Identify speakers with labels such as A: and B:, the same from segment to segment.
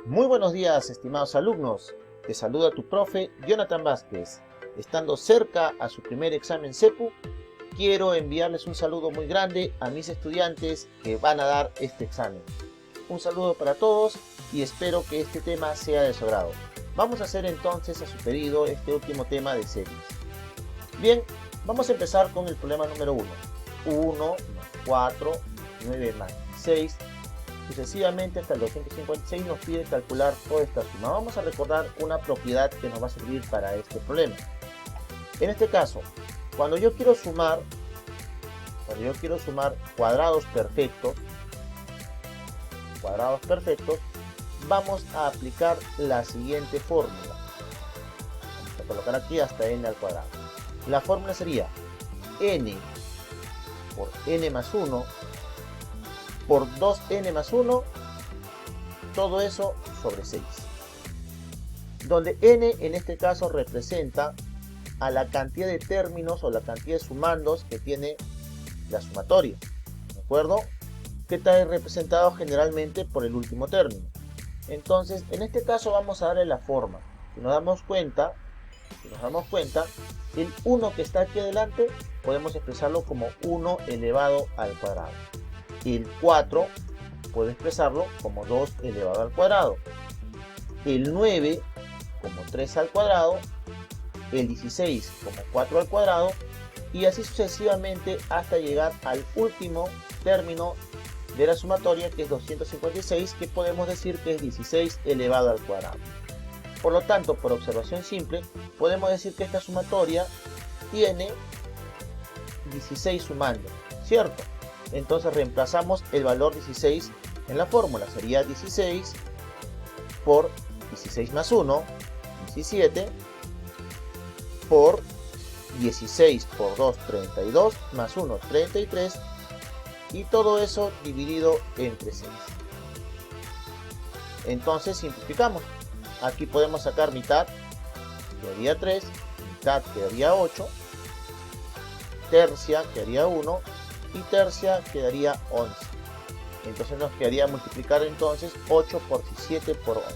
A: Muy buenos días, estimados alumnos. Te saluda tu profe Jonathan Vázquez. Estando cerca a su primer examen CEPU, quiero enviarles un saludo muy grande a mis estudiantes que van a dar este examen. Un saludo para todos y espero que este tema sea de su agrado. Vamos a hacer entonces a su pedido este último tema de series. Bien, vamos a empezar con el problema número 1. 1 más 4, 9 más 6. Sucesivamente hasta el 256 nos pide calcular toda esta suma. Vamos a recordar una propiedad que nos va a servir para este problema. En este caso, cuando yo quiero sumar cuadrados perfectos, vamos a aplicar la siguiente fórmula. Vamos a colocar aquí hasta n al cuadrado. La fórmula sería n por n más 1 por 2n más 1, todo eso sobre 6. Donde n en este caso representa a la cantidad de términos o la cantidad de sumandos que tiene la sumatoria, ¿de acuerdo? Que está representado generalmente por el último término. Entonces, en este caso vamos a darle la forma. Si nos damos cuenta, el 1 que está aquí adelante podemos expresarlo como 1 elevado al cuadrado. El 4 puedo expresarlo como 2 elevado al cuadrado. El 9 como 3 al cuadrado. El 16 como 4 al cuadrado. Y así sucesivamente hasta llegar al último término de la sumatoria, que es 256, que podemos decir que es 16 elevado al cuadrado. Por lo tanto, por observación simple, podemos decir que esta sumatoria tiene 16 sumandos, ¿cierto? Entonces reemplazamos el valor 16 en la fórmula. Sería 16 por 16 más 1, 17, por 16 por 2, 32, más 1, 33, y todo eso dividido entre 6. Entonces simplificamos. Aquí podemos sacar mitad, quedaría 3, mitad quedaría 8, tercia quedaría 1, y tercia quedaría 11. Entonces nos quedaría multiplicar entonces 8 por 17 por 11.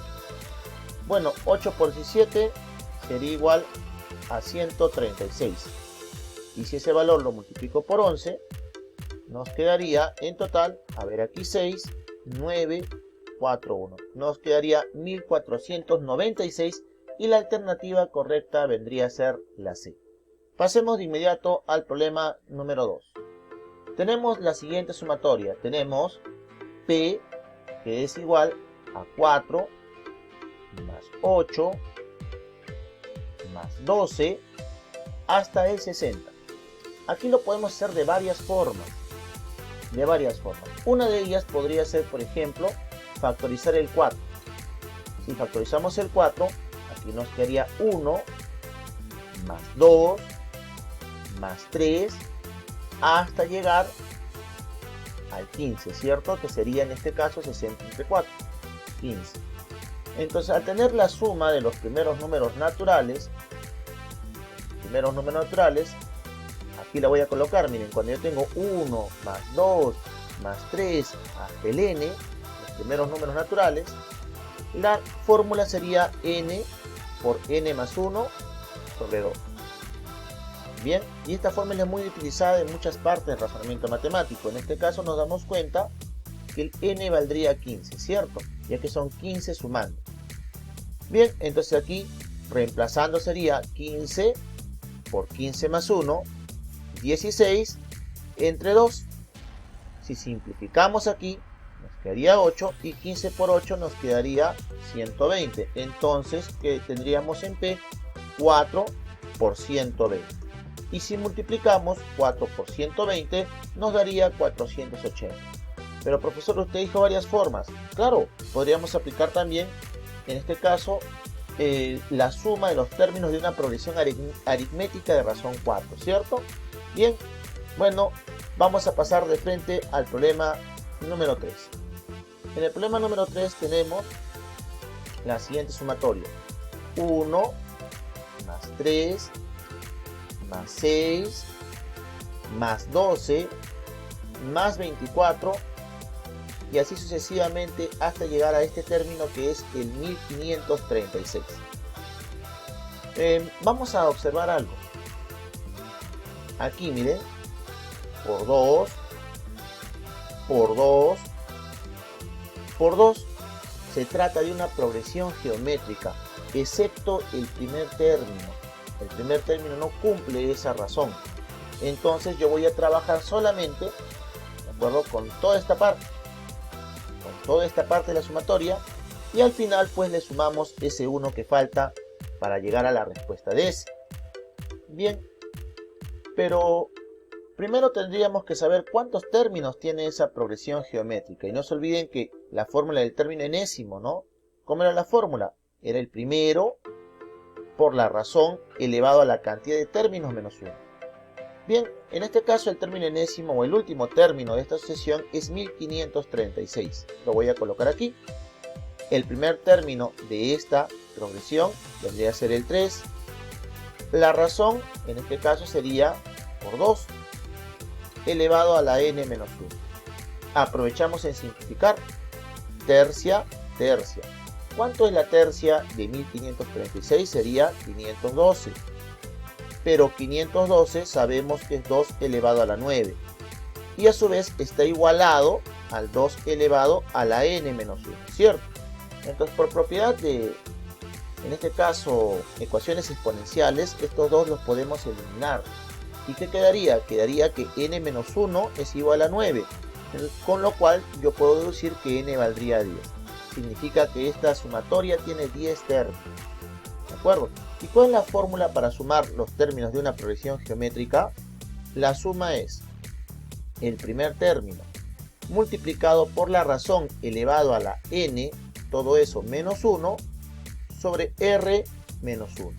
A: Bueno, 8 por 17 sería igual a 136. Y si ese valor lo multiplico por 11, nos quedaría en total, a ver aquí 6, 9, 4, 1. Nos quedaría 1496 y la alternativa correcta vendría a ser la C. Pasemos de inmediato al problema número 2. Tenemos la siguiente sumatoria. Tenemos P, que es igual a 4 más 8 más 12 hasta el 60. Aquí lo podemos hacer de varias formas. Una de ellas podría ser, por ejemplo, factorizar el 4. Si factorizamos el 4, aquí nos quedaría 1 más 2 más 3 hasta llegar al 15, ¿cierto? Que sería en este caso 60 entre 4, 15. Entonces, al tener la suma de los primeros números naturales, aquí la voy a colocar. Miren, cuando yo tengo 1 más 2 más 3 hasta el n, los primeros números naturales, la fórmula sería n por n más 1 sobre 2. Bien, y esta fórmula es muy utilizada en muchas partes del razonamiento matemático. En este caso nos damos cuenta que el n valdría 15, ¿cierto? Ya que son 15 sumando. Bien, entonces aquí reemplazando sería 15 por 15 más 1, 16 entre 2. Si simplificamos aquí, nos quedaría 8 y 15 por 8 nos quedaría 120. Entonces, ¿qué tendríamos en P? 4 por 120. Y si multiplicamos 4 por 120 nos daría 480. Pero profesor, usted dijo varias formas. Claro, podríamos aplicar también, en este caso, la suma de los términos de una progresión aritmética de razón 4, ¿cierto? Bien, bueno, vamos a pasar de frente al problema número 3. En el problema número 3 tenemos la siguiente sumatoria. 1 más 3 más 6 más 12 más 24 y así sucesivamente hasta llegar a este término que es el 1536. Vamos a observar algo. Aquí miren, por 2, por 2, por 2, se trata de una progresión geométrica, excepto el primer término. El primer término no cumple esa razón. Entonces yo voy a trabajar solamente, ¿de acuerdo?, con toda esta parte. Con toda esta parte de la sumatoria. Y al final pues le sumamos ese 1 que falta para llegar a la respuesta de ese. Bien, pero primero tendríamos que saber cuántos términos tiene esa progresión geométrica. Y no se olviden que la fórmula del término enésimo, ¿no? ¿Cómo era la fórmula? Era el primero por la razón elevado a la cantidad de términos menos 1. Bien, en este caso el término enésimo o el último término de esta sucesión es 1536. Lo voy a colocar aquí. El primer término de esta progresión vendría a ser el 3. La razón en este caso sería por 2 elevado a la n menos 1. Aprovechamos en simplificar. Tercia, tercia. ¿Cuánto es la tercia de 1536? Sería 512. Pero 512 sabemos que es 2 elevado a la 9. Y a su vez está igualado al 2 elevado a la n menos 1, ¿cierto? Entonces por propiedad de, en este caso, ecuaciones exponenciales, estos dos los podemos eliminar. ¿Y qué quedaría? Quedaría que n menos 1 es igual a 9. Con lo cual yo puedo deducir que n valdría 10. Significa que esta sumatoria tiene 10 términos. ¿De acuerdo? ¿Y cuál es la fórmula para sumar los términos de una progresión geométrica? La suma es el primer término multiplicado por la razón elevado a la n, todo eso menos 1, sobre r menos 1.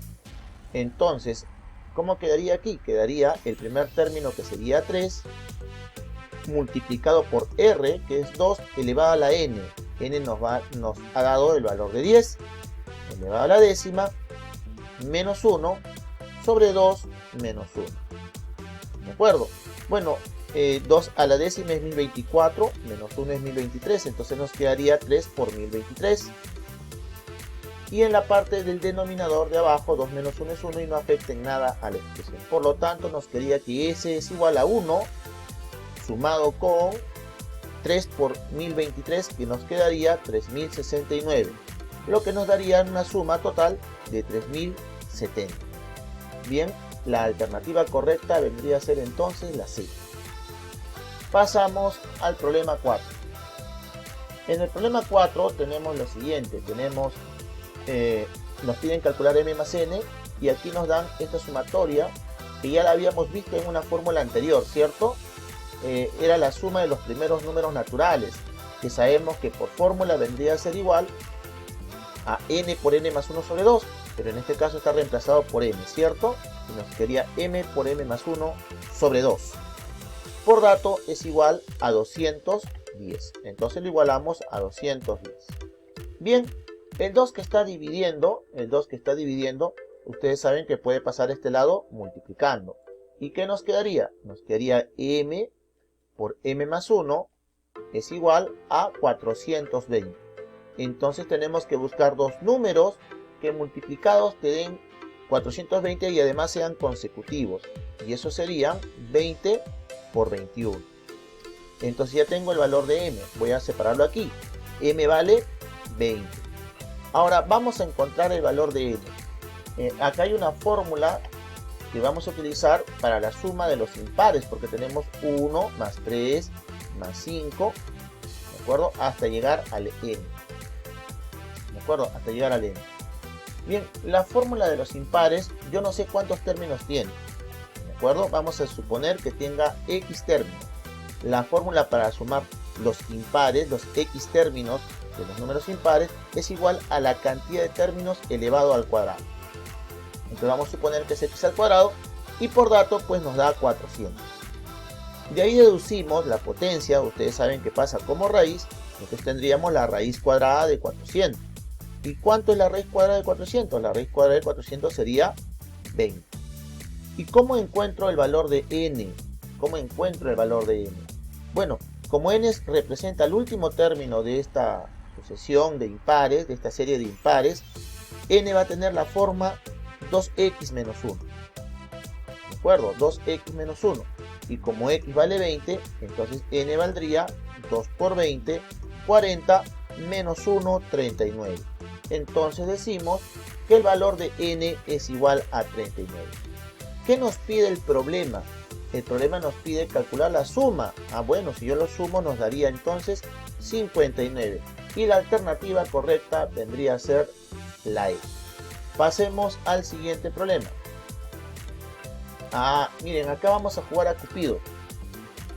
A: Entonces, ¿cómo quedaría aquí? Quedaría el primer término, que sería 3, multiplicado por r, que es 2 elevado a la n. N nos ha dado el valor de 10, elevado a la décima, menos 1, sobre 2 menos 1. ¿De acuerdo? Bueno, 2 a la décima es 1024, menos 1 es 1023, entonces nos quedaría 3 por 1023. Y en la parte del denominador de abajo, 2 menos 1 es 1 y no afecta en nada a la expresión. Por lo tanto, nos quedaría que S es igual a 1, sumado con 3 por 1023, que nos quedaría 3069. Lo que nos daría una suma total de 3070. Bien, la alternativa correcta vendría a ser entonces la C. Pasamos al problema 4. En el problema 4 tenemos lo siguiente. Nos piden calcular m más n y aquí nos dan esta sumatoria que ya la habíamos visto en una fórmula anterior, ¿cierto? Era la suma de los primeros números naturales, que sabemos que por fórmula vendría a ser igual a n por n más 1 sobre 2, pero en este caso está reemplazado por m, ¿cierto? Y nos quedaría m por m más 1 sobre 2. Por dato es igual a 210, entonces lo igualamos a 210. Bien, el 2 que está dividiendo, ustedes saben que puede pasar a este lado multiplicando. ¿Y qué nos quedaría? Nos quedaría m por m más 1 es igual a 420. Entonces tenemos que buscar dos números que multiplicados te den 420 y además sean consecutivos. Y eso serían 20 por 21. Entonces ya tengo el valor de m. Voy a separarlo aquí. M vale 20. Ahora vamos a encontrar el valor de n. Acá hay una fórmula que vamos a utilizar para la suma de los impares, porque tenemos 1 más 3 más 5, ¿de acuerdo? Hasta llegar al n. ¿De acuerdo? Hasta llegar al n. Bien, la fórmula de los impares, yo no sé cuántos términos tiene. ¿De acuerdo? Vamos a suponer que tenga x términos. La fórmula para sumar los impares, los x términos de los números impares, es igual a la cantidad de términos elevado al cuadrado. Entonces vamos a suponer que es x al cuadrado y por dato pues nos da 400. De ahí deducimos la potencia, ustedes saben que pasa como raíz, entonces tendríamos la raíz cuadrada de 400. ¿Y cuánto es la raíz cuadrada de 400? La raíz cuadrada de 400 sería 20. ¿Y cómo encuentro el valor de n? ¿Cómo encuentro el valor de n? Bueno, como n representa el último término de esta sucesión de impares, de esta serie de impares, n va a tener la forma 2x menos 1. ¿De acuerdo? 2x menos 1. Y como x vale 20, entonces n valdría 2 por 20, 40, menos 1, 39. Entonces decimos que el valor de n es igual a 39. ¿Qué nos pide el problema? El problema nos pide calcular la suma. Bueno, si yo lo sumo nos daría entonces 59. Y la alternativa correcta vendría a ser la E. Pasemos al siguiente problema. Miren, acá vamos a jugar a Cupido.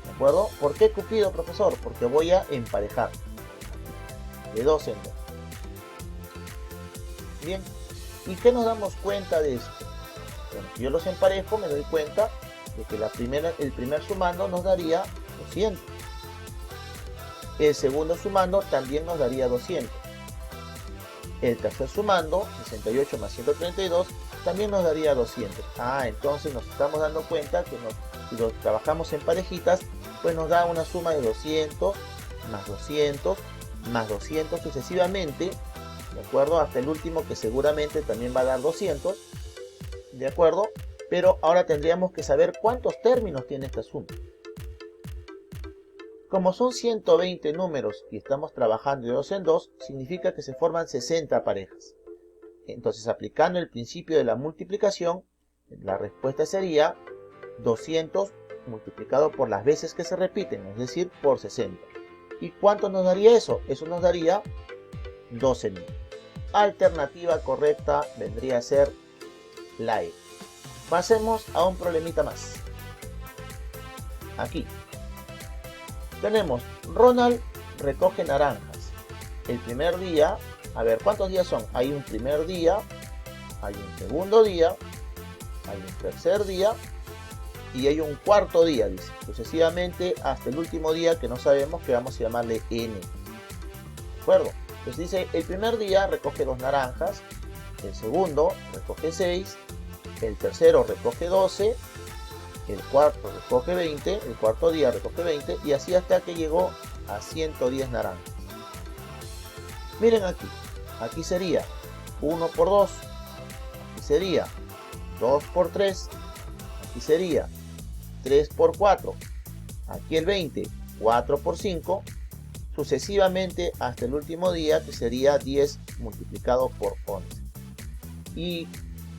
A: ¿De acuerdo? ¿Por qué Cupido, profesor? Porque voy a emparejar. De 2 en 2. Bien. ¿Y qué nos damos cuenta de esto? Bueno, si yo los emparejo me doy cuenta de que el primer sumando nos daría 200. El segundo sumando también nos daría 200. El tercer sumando, 68 más 132, también nos daría 200. Entonces nos estamos dando cuenta que si lo trabajamos en parejitas, pues nos da una suma de 200, más 200, más 200 sucesivamente, ¿de acuerdo? Hasta el último que seguramente también va a dar 200, ¿de acuerdo? Pero ahora tendríamos que saber cuántos términos tiene esta suma. Como son 120 números y estamos trabajando de 2 en 2, significa que se forman 60 parejas. Entonces, aplicando el principio de la multiplicación, la respuesta sería 200 multiplicado por las veces que se repiten, es decir, por 60. ¿Y cuánto nos daría eso? Eso nos daría 12 números. Alternativa correcta vendría a ser la E. Pasemos a un problemita más. Aquí tenemos, Ronald recoge naranjas. El primer día, a ver, ¿cuántos días son? Hay un primer día, hay un segundo día, hay un tercer día y hay un cuarto día, dice. Sucesivamente hasta el último día que no sabemos, que vamos a llamarle N. ¿De acuerdo? Entonces dice, el primer día recoge 2 naranjas, el segundo recoge 6, el tercero recoge 12, el cuarto recoge 20, el cuarto día recoge 20 y así hasta que llegó a 110 naranjas. Miren aquí sería 1 por 2, aquí sería 2 por 3, aquí sería 3 por 4, aquí el 20, 4 por 5, sucesivamente hasta el último día que sería 10 multiplicado por 11. ¿Y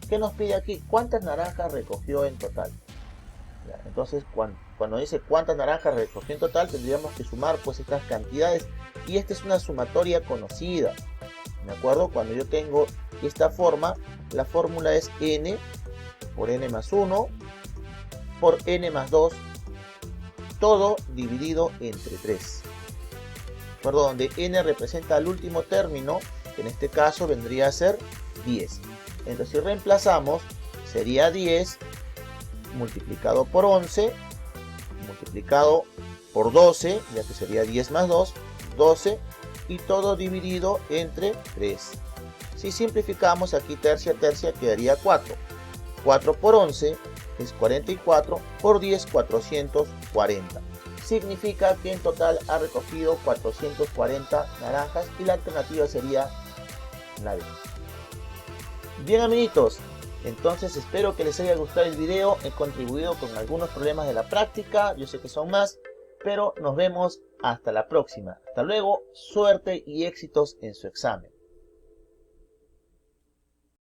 A: qué nos pide aquí? ¿Cuántas naranjas recogió en total? Entonces cuando dice cuántas naranjas recogió en total, tendríamos que sumar pues estas cantidades, y esta es una sumatoria conocida, ¿de acuerdo? Cuando yo tengo esta forma, la fórmula es n por n más 1 por n más 2, todo dividido entre 3, ¿de acuerdo? Donde n representa el último término, que en este caso vendría a ser 10. Entonces si reemplazamos, sería 10 multiplicado por 11, multiplicado por 12, ya que sería 10 más 2, 12, y todo dividido entre 3. Si simplificamos aquí tercia, quedaría 4. 4 por 11 es 44, por 10, 440. Significa que en total ha recogido 440 naranjas y la alternativa sería la B. Bien, amiguitos, entonces espero que les haya gustado el video. He contribuido con algunos problemas de la práctica, yo sé que son más, pero nos vemos hasta la próxima. Hasta luego, suerte y éxitos en su examen.